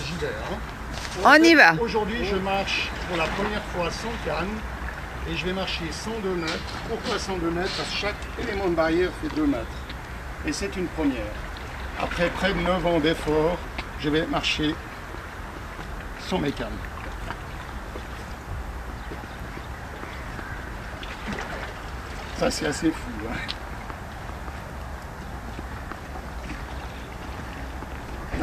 J'y vais. Hein. On y va. Aujourd'hui, je marche pour la première fois sans canne et je vais marcher 102 mètres. Pourquoi 102 mètres? Parce que chaque élément de barrière fait 2 mètres. Et c'est une première. Après près de 9 ans d'effort, je vais marcher sans mes cannes. Ça, c'est assez fou. Hein.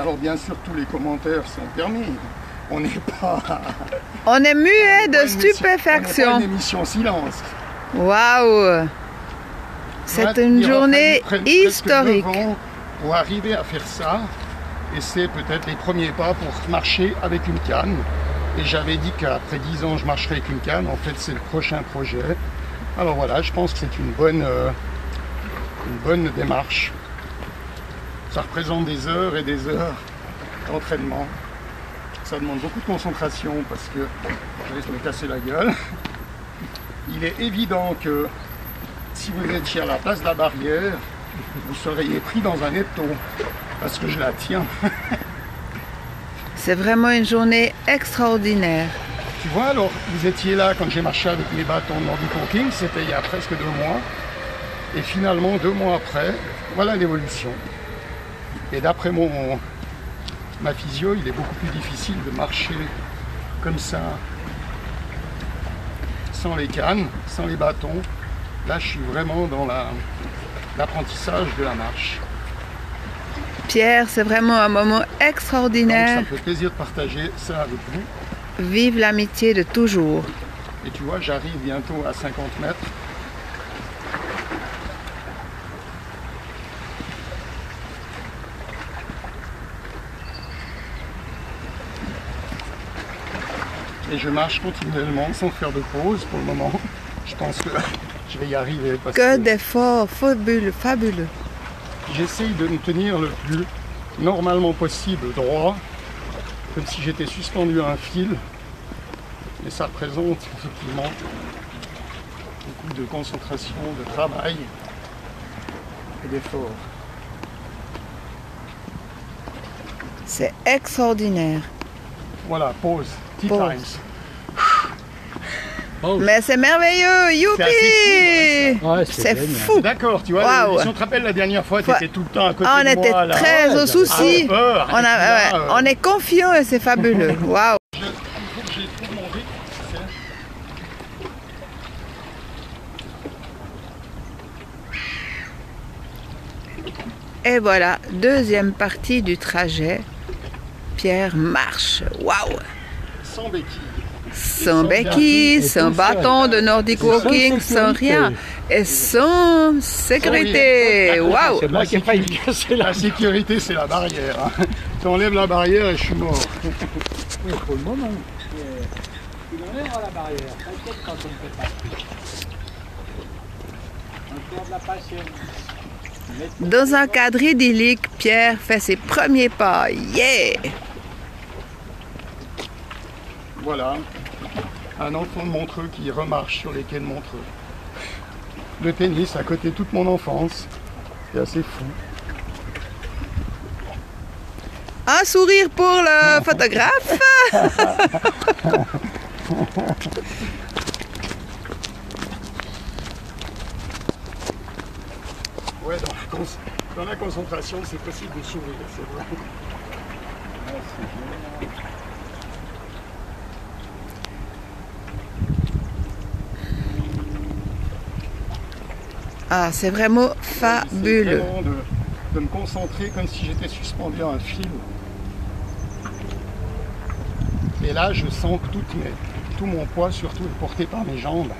Alors bien sûr, tous les commentaires sont permis. On n'est pas... On est muet de stupéfaction. On n'est pas une émission silence. Waouh! C'est une journée historique. Pour arriver à faire ça, et c'est peut-être les premiers pas pour marcher avec une canne. Et j'avais dit qu'après 10 ans, je marcherai avec une canne. En fait, c'est le prochain projet. Alors voilà, je pense que c'est une bonne démarche. Ça représente des heures et des heures d'entraînement. Ça demande beaucoup de concentration parce que je risque de me casser la gueule. Il est évident que si vous étiez à la place de la barrière, vous seriez pris dans un étau parce que je la tiens. C'est vraiment une journée extraordinaire. Tu vois, alors vous étiez là quand j'ai marché avec mes bâtons de Nordic Walking, c'était il y a presque 2 mois. Et finalement, 2 mois après, voilà l'évolution. Et d'après ma physio, il est beaucoup plus difficile de marcher comme ça, sans les cannes, sans les bâtons. Là, je suis vraiment dans l'apprentissage de la marche. Pierre, c'est vraiment un moment extraordinaire. Donc, ça me fait plaisir de partager ça avec vous. Vive l'amitié de toujours. Et tu vois, j'arrive bientôt à 50 mètres. Et je marche continuellement sans faire de pause pour le moment. Je pense que je vais y arriver. Parce que d'efforts, fabuleux, fabuleux. J'essaye de me tenir le plus normalement possible droit, comme si j'étais suspendu à un fil. Et ça représente effectivement beaucoup de concentration, de travail et d'effort. C'est extraordinaire. Voilà, pause. Tea times. Mais c'est merveilleux, youpi! C'est fou. D'accord, tu vois, si on te rappelle la dernière fois, tu étais tout le temps à côté de moi. On était très au souci. On est confiants et c'est fabuleux. Waouh! Il faut que j'ai trouvé mon rythme. Et voilà, deuxième partie du trajet. Pierre marche. Waouh! Sans béquilles. Sans béquilles, sans bâton de Nordic Walking, sans rien. Et sans sécurité. Waouh! La sécurité, c'est la barrière. Tu enlèves la barrière et je suis mort. Oui, pour le moment. Tu enlèves la barrière. T'inquiète quand on ne fait pas. On perd de la patience. Dans un cadre idyllique, Pierre fait ses premiers pas. Yeah! Voilà, un enfant de Montreux qui remarche sur les quais de Montreux. Le tennis à côté de toute mon enfance, c'est assez fou. Un sourire pour le photographe. Ouais, dans la concentration, c'est possible de sourire, c'est vrai. Ah, c'est vraiment fabuleux. Vraiment de me concentrer comme si j'étais suspendu à un fil. Et là, je sens que tout mon poids, surtout, est porté par mes jambes.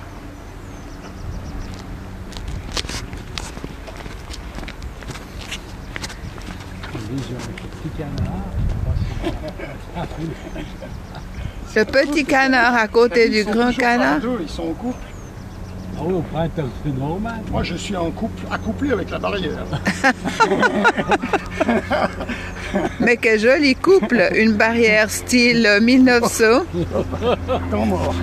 Le petit canard à côté du grand canard. Ils sont en couple. Ah oui, au printemps, c'est normal. Moi, je suis en couple, accouplé avec la barrière. Mais quel joli couple, une barrière style 1900. Temps mort.